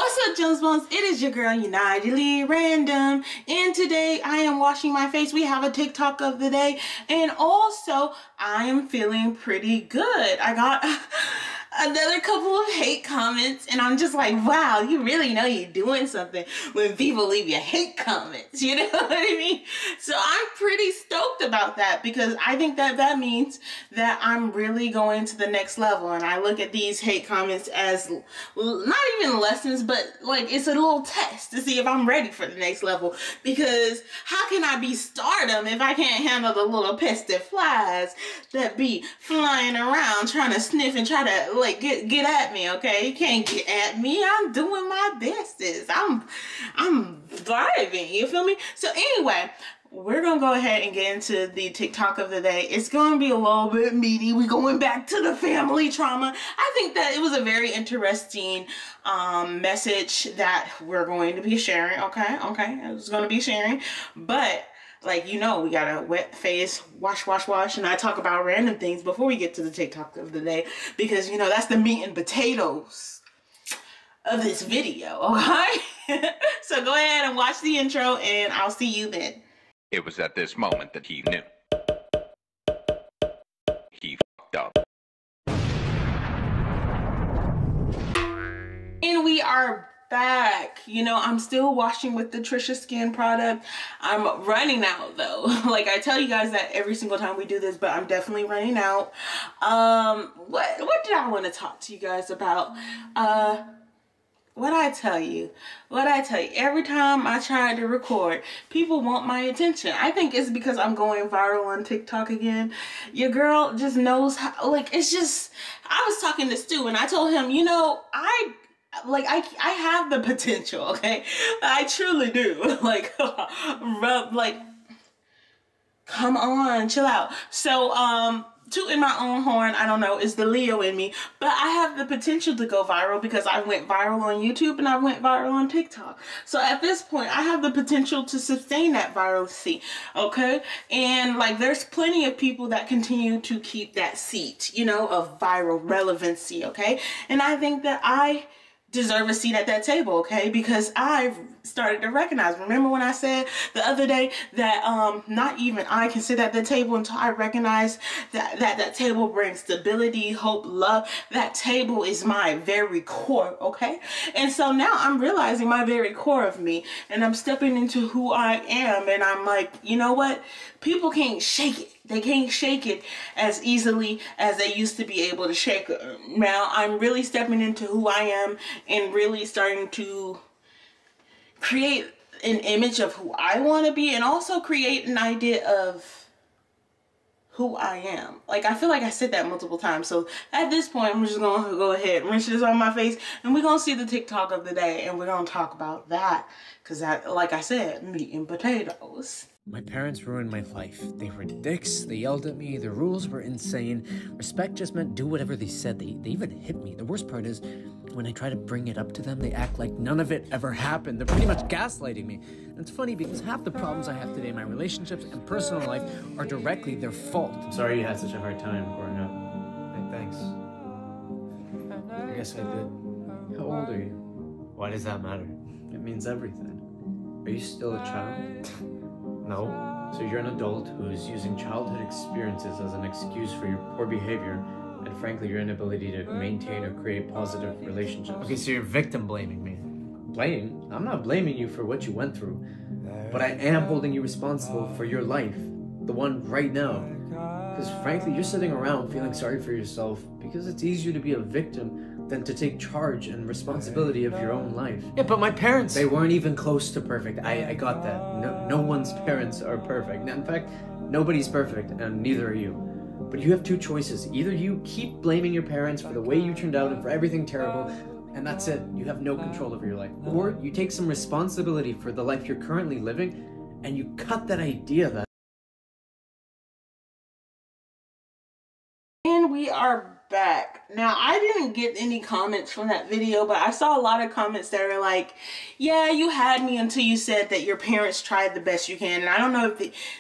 What's up, Jones Bones? It is your girl, Unitedly Random, and today I am washing my face. We have a TikTok of the day, and also I am feeling pretty good. I got another couple of hate comments, and I'm just like, wow, you really know you're doing something when people leave you hate comments, you know what I mean? So I'm pretty stoked about that, because I think that that means that I'm really going to the next level. And I look at these hate comments as not even lessons, but like it's a little test to see if I'm ready for the next level, because how can I be stardom if I can't handle the little pesky flies that be flying around trying to sniff and try to like get at me? Okay, you can't get at me. I'm doing my bestest. I'm thriving, you feel me? So anyway, we're gonna go ahead and get into the TikTok of the day. It's gonna be a little bit meaty. We're going back to the family trauma. I think that it was a very interesting message that we're going to be sharing. Okay, I was gonna be sharing, but like, you know, we gotta wet face, wash, and I talk about random things before we get to the TikTok of the day, because you know that's the meat and potatoes of this video. Okay. So go ahead and watch the intro, and I'll see you then. It was at this moment that he knew. He fucked up. And we are back. You know, I'm still washing with the Trisha Skin product. I'm running out though. Like I tell you guys that every single time we do this, but I'm definitely running out. What did I want to talk to you guys about? What I tell you, every time I try to record, people want my attention. I think it's because I'm going viral on TikTok again. Your girl just knows how, like, it's just, I was talking to Stu and I told him, you know, I have the potential, okay? I truly do. Like, come on, chill out. So, tooting my own horn, I don't know, is the Leo in me, but I have the potential to go viral because I went viral on YouTube and I went viral on TikTok. So at this point, I have the potential to sustain that virality, okay? And like, there's plenty of people that continue to keep that seat, you know, of viral relevancy, okay? And I think that I deserve a seat at that table, okay? Because I've started to recognize. Remember when I said the other day that not even I can sit at the table until I recognize that table brings stability, hope, love. That table is my very core, okay? And so now I'm realizing my very core of me, and I'm stepping into who I am, and I'm like, you know what? People can't shake it. They can't shake it as easily as they used to be able to shake it. Now I'm really stepping into who I am and really starting to create an image of who I want to be, and also create an idea of who I am. Like, I feel like I said that multiple times. So at this point, I'm just going to go ahead and rinse this on my face, and we're going to see the TikTok of the day, and we're going to talk about that. Because that, like I said, meat and potatoes. My parents ruined my life. They were dicks, they yelled at me, the rules were insane. Respect just meant do whatever they said. They even hit me. The worst part is, when I try to bring it up to them, they act like none of it ever happened. They're pretty much gaslighting me. And it's funny because half the problems I have today in my relationships and personal life are directly their fault. I'm sorry you had such a hard time growing up. Hey, thanks. I guess I did. How old are you? Why does that matter? It means everything. Are you still a child? No. So you're an adult who's using childhood experiences as an excuse for your poor behavior and frankly your inability to maintain or create positive relationships. Okay, so you're victim blaming me. Blaming? I'm not blaming you for what you went through, but I am holding you responsible for your life, the one right now. Because frankly, you're sitting around feeling sorry for yourself because it's easier to be a victim than to take charge and responsibility of your own life. Yeah, but my parents... They weren't even close to perfect. I got that. No one's parents are perfect. In fact, nobody's perfect, and neither are you. But you have two choices. Either you keep blaming your parents for the way you turned out and for everything terrible, and that's it. You have no control over your life. Or you take some responsibility for the life you're currently living, and you cut that idea that... And we are back. Now, I didn't get any comments from that video, but I saw a lot of comments that are like, yeah, you had me until you said that your parents tried the best you can. And I don't know if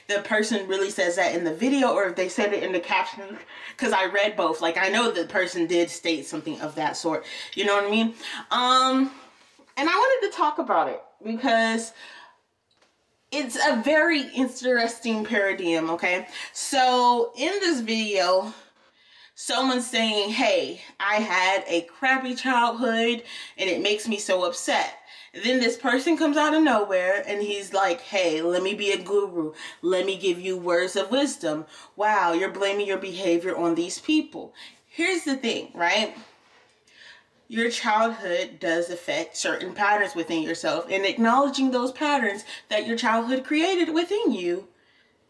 the person really says that in the video or if they said it in the caption, because I read both. Like, I know the person did state something of that sort. You know what I mean? talk about it because it's a very interesting paradigm, okay? So in this video, someone's saying, hey, I had a crappy childhood and it makes me so upset. Then this person comes out of nowhere and he's like, hey, let me be a guru. Let me give you words of wisdom. Wow, you're blaming your behavior on these people. Here's the thing, right? Your childhood does affect certain patterns within yourself, and acknowledging those patterns that your childhood created within you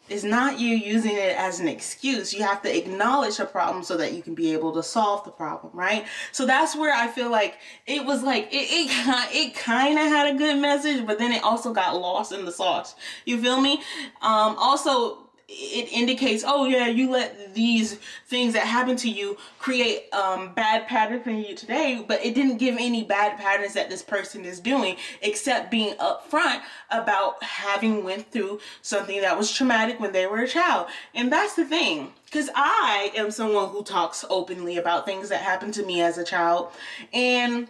is not you using it as an excuse. You have to acknowledge a problem so that you can be able to solve the problem, right? So that's where I feel like it was like, it kind of had a good message, but then it also got lost in the sauce. You feel me? Also, it indicates, oh yeah, you let these things that happen to you create bad patterns in you today, but it didn't give any bad patterns that this person is doing except being upfront about having went through something that was traumatic when they were a child. And that's the thing, because I am someone who talks openly about things that happened to me as a child, and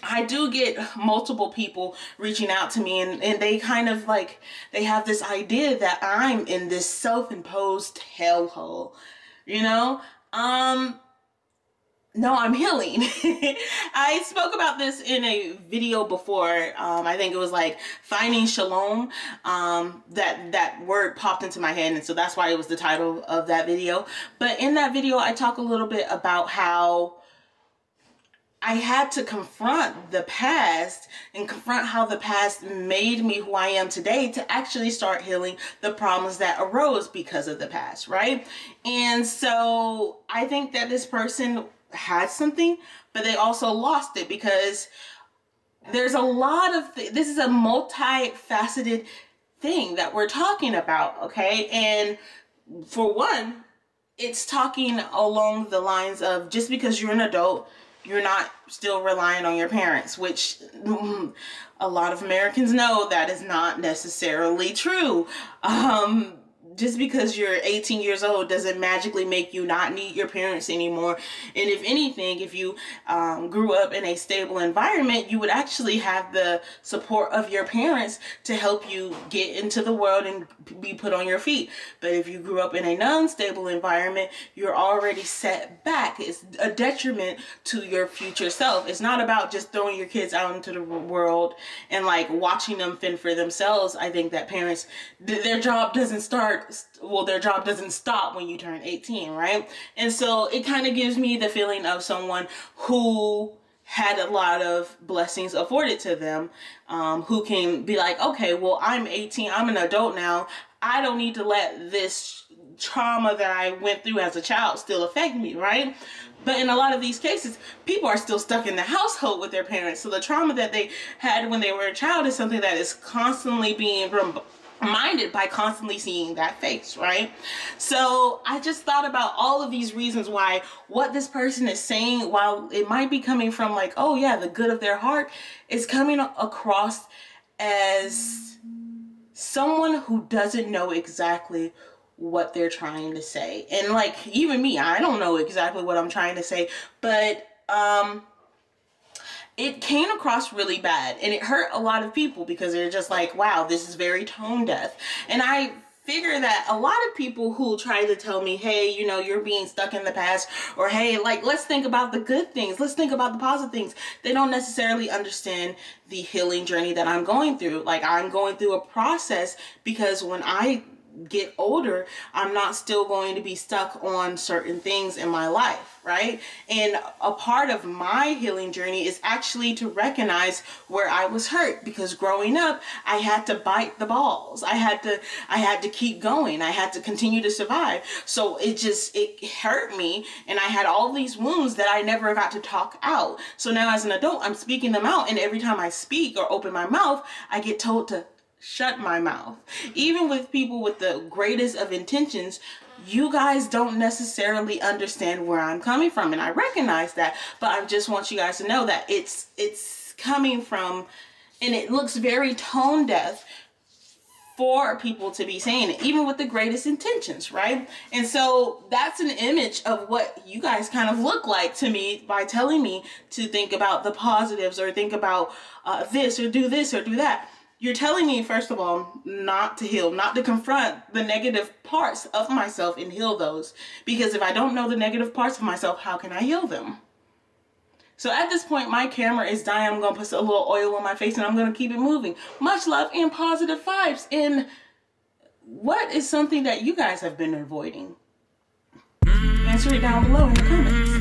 I do get multiple people reaching out to me, and they kind of like, they have this idea that I'm in this self-imposed hellhole, you know? No, I'm healing. I spoke about this in a video before. I think it was like finding shalom. That word popped into my head, and so that's why it was the title of that video. But in that video, I talk a little bit about how I had to confront the past and confront how the past made me who I am today to actually start healing the problems that arose because of the past, right? And so I think that this person had something, but they also lost it because there's a lot of, this is a multifaceted thing that we're talking about, okay? And for one, it's talking along the lines of just because you're an adult, you're not still relying on your parents, which a lot of Americans know that is not necessarily true. Just because you're 18 years old doesn't magically make you not need your parents anymore. And if anything, if you grew up in a stable environment, you would actually have the support of your parents to help you get into the world and be put on your feet. But if you grew up in a non-stable environment, you're already set back. It's a detriment to your future self. It's not about just throwing your kids out into the world and like watching them fend for themselves. I think that parents, their job doesn't start, well, their job doesn't stop when you turn 18, right? And so it kind of gives me the feeling of someone who had a lot of blessings afforded to them, who can be like, okay, well, I'm 18, I'm an adult now. I don't need to let this trauma that I went through as a child still affect me, right? But in a lot of these cases, people are still stuck in the household with their parents. So the trauma that they had when they were a child is something that is constantly being reminded by constantly seeing that face, right? So I just thought about all of these reasons why what this person is saying, while it might be coming from like, oh yeah, the good of their heart, is coming across as someone who doesn't know exactly what they're trying to say. And like, even me, I don't know exactly what I'm trying to say, but it came across really bad, and it hurt a lot of people because they're just like, wow, this is very tone deaf. And I figure that a lot of people who try to tell me, hey, you know, you're being stuck in the past, or hey, like, let's think about the good things, let's think about the positive things, they don't necessarily understand the healing journey that I'm going through. Like, I'm going through a process because when I get older, I'm not still going to be stuck on certain things in my life, right? And a part of my healing journey is actually to recognize where I was hurt, because growing up, I had to bite the balls. I had to keep going. I had to continue to survive. So it hurt me, and I had all these wounds that I never got to talk out. So now as an adult, I'm speaking them out, and every time I speak or open my mouth, I get told to shut my mouth. Even with people with the greatest of intentions, you guys don't necessarily understand where I'm coming from, and I recognize that, but I just want you guys to know that it's coming from, and it looks very tone deaf for people to be saying it, even with the greatest intentions, right? And so that's an image of what you guys kind of look like to me by telling me to think about the positives or think about this or do that. You're telling me, first of all, not to heal, not to confront the negative parts of myself and heal those. Because if I don't know the negative parts of myself, how can I heal them? So at this point, my camera is dying. I'm going to put a little oil on my face and I'm going to keep it moving. Much love and positive vibes. And what is something that you guys have been avoiding? Answer it down below in the comments.